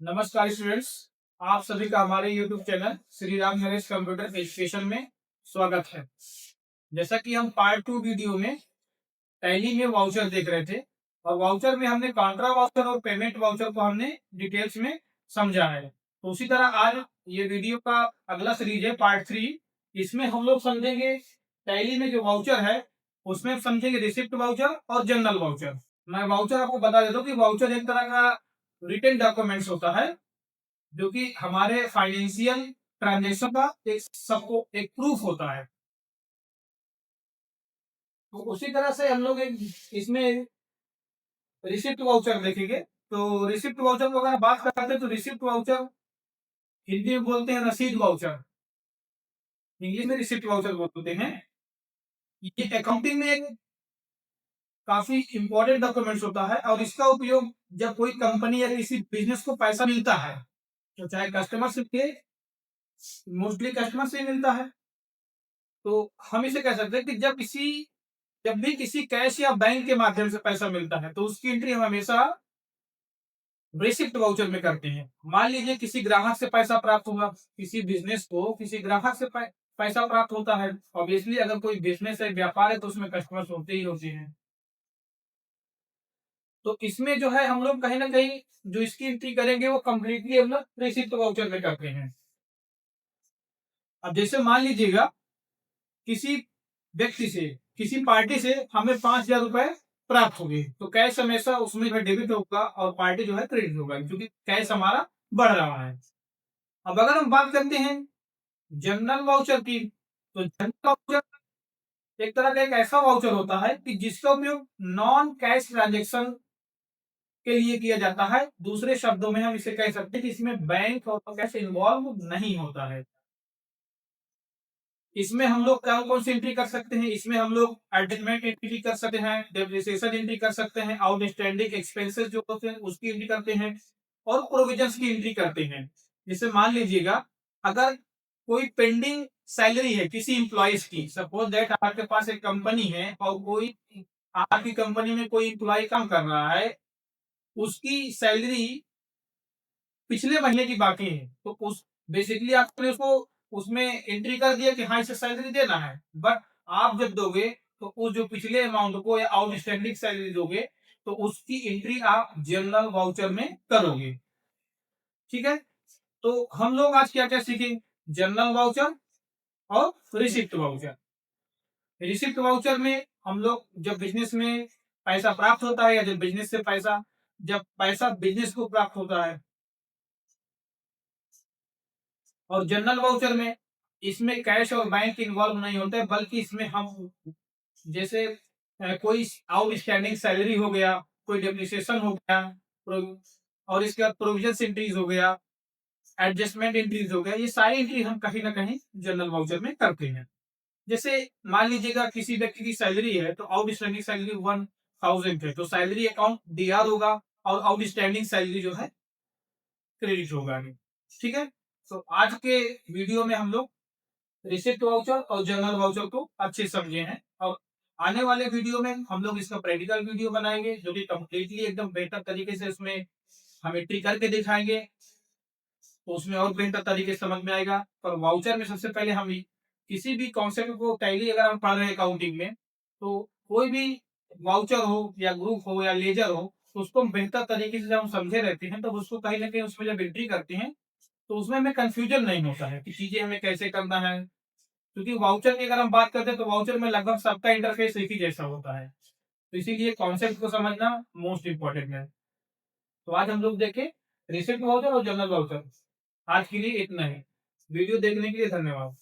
नमस्कार स्टूडेंट्स। आप सभी का हमारे YouTube channel Shri Ram Naresh computer education में स्वागत है। जैसा कि हम पार्ट 2 वीडियो में टैली में वाउचर देख रहे थे और वाउचर में हमने कॉन्ट्रा वाउचर और पेमेंट वाउचर को हमने डिटेल्स में समझा है। तो उसी तरह आज ये वीडियो का अगला सीरीज है पार्ट 3। इसमें हम लोग समझेंगे टैली में जो वाउचर है उसमें समझेंगे रिसिप्ट वाउचर और जनरल वाउचर। मैं वाउचर आपको बता देता हूँ कि वाउचर एक तरह का रिटन डॉक्यूमेंट्स होता है जो कि हमारे फाइनेंशियल ट्रांजेक्शन का एक सबको एक प्रूफ होता है। तो उसी तरह से हम लोग एक इसमें रिसिप्ट वाउचर देखेंगे। तो रिसिप्ट वाउचर को अगर बात करते हैं तो रिसिप्ट वाउचर हिंदी में बोलते हैं रसीद वाउचर, इंग्लिश में रिसिप्ट वाउचर बोलते हैं। ये अकाउंटिंग में एक काफी इंपॉर्टेंट डॉक्यूमेंट्स होता है और इसका उपयोग जब कोई कंपनी या किसी बिजनेस को पैसा मिलता है तो चाहे कस्टमर से मोस्टली कस्टमर से मिलता है, तो हम इसे कह सकते हैं कि जब भी किसी कैश या बैंक के माध्यम से पैसा मिलता है तो उसकी एंट्री हम हमेशा रिसिप्ट वाउचर में करते हैं। मान लीजिए किसी ग्राहक से पैसा प्राप्त हुआ, किसी बिजनेस को किसी ग्राहक से पैसा प्राप्त होता है। ऑब्वियसली अगर कोई बिजनेस है, व्यापार है तो उसमें कस्टमर्स होते ही होते हैं। तो इसमें जो है हम लोग कहीं ना कहीं जो इसकी एंट्री करेंगे वो कंप्लीटली हम लोग रिसिप्ट वाउचर में करते हैं। अब जैसे मान लीजिएगा किसी व्यक्ति से किसी पार्टी से हमें 5,000 रुपए प्राप्त हो गए तो कैश हमेशा उसमें जो है डेबिट होगा और पार्टी जो है क्रेडिट होगा क्योंकि कैश हमारा बढ़ रहा है। अब अगर हम बात करते हैं जनरल वाउचर की, तो जनरल वाउचर एक तरह का एक ऐसा वाउचर होता है कि जिसका उपयोग नॉन कैश ट्रांजेक्शन के लिए किया जाता है। दूसरे शब्दों में हम इसे कह सकते हैं कि इसमें बैंक और कैश इन्वॉल्व नहीं होता है। इसमें हम लोग कौन कौन सी एंट्री कर सकते हैं? इसमें हम लोग एडजस्टमेंट एंट्री कर सकते हैं, डेप्रिसिएशन एंट्री कर सकते हैं, आउटस्टैंडिंग एक्सपेंसेस जो होते हैं उसकी एंट्री करते हैं और प्रोविजंस की एंट्री करते हैं। जैसे मान लीजिएगा अगर कोई पेंडिंग सैलरी है किसी इंप्लॉइज की, सपोज दैट आपके पास एक कंपनी है और कोई आपकी कंपनी में कोई इंप्लॉय काम कर रहा है, उसकी सैलरी पिछले महीने की बाकी है तो उस बेसिकली आपने उसको उसमें एंट्री कर दिया कि हाँ इसे सैलरी देना है, बट आप जब दोगे तो उस जो पिछले अमाउंट को या आउटस्टैंडिंग सैलरी दोगे तो उसकी एंट्री आप जनरल वाउचर में करोगे। ठीक है, तो हम लोग आज क्या क्या सीखेंगे? जनरल वाउचर और रिसिप्ट वाउचर। रिसिप्ट वाउचर में हम लोग जब बिजनेस में पैसा प्राप्त होता है या जब बिजनेस से जब पैसा बिजनेस को प्राप्त होता है, और जनरल वाउचर में इसमें कैश और बैंक इन्वॉल्व नहीं होते बल्कि इसमें हम जैसे कोई आउटस्टैंडिंग सैलरी हो गया, कोई डेप्रिसिएशन हो गया, और इसके बाद प्रोविजन एंट्रीज हो गया, एडजस्टमेंट एंट्रीज हो गया, ये सारी एंट्री हम कहीं ना कहीं जनरल वाउचर में करते हैं। जैसे मान लीजिएगा किसी व्यक्ति की सैलरी है तो आउटस्टैंडिंग सैलरी 1,000 है तो सैलरी अकाउंट डीआर होगा और आउटस्टैंडिंग सैलरी जो है क्रेडिट होगा। ठीक है, तो आज के वीडियो में हम लोग रिसिप्ट वाउचर और जनरल वाउचर को अच्छे समझे हैं और आने वाले वीडियो में हम लोग इसका प्रैक्टिकल वीडियो बनाएंगे जो कि कंप्लीटली एकदम बेहतर तरीके से उसमें हम एंट्री करके दिखाएंगे, तो उसमें और बेहतर तरीके से समझ में आएगा। पर वाउचर में सबसे पहले हम किसी भी कॉन्सेप्ट को टैली अगर हम पढ़ रहे हैं अकाउंटिंग में तो कोई भी वाउचर हो या ग्रुप हो या लेजर हो तो उसको हम बेहतर तरीके से जब हम समझे रहते हैं तो उसको कहीं ना कहीं उसमें जब एंट्री करते हैं तो उसमें हमें कंफ्यूजन नहीं होता है कि चीजें हमें कैसे करना है। क्योंकि वाउचर की अगर हम बात करते हैं तो वाउचर में लगभग सबका इंटरफेस एक ही जैसा होता है, तो इसीलिए कॉन्सेप्ट को समझना मोस्ट इंपॉर्टेंट है। तो आज हम लोग देखें रिसिप्ट वाउचर और जनरल वाउचर। आज के लिए इतना ही। वीडियो देखने के लिए धन्यवाद।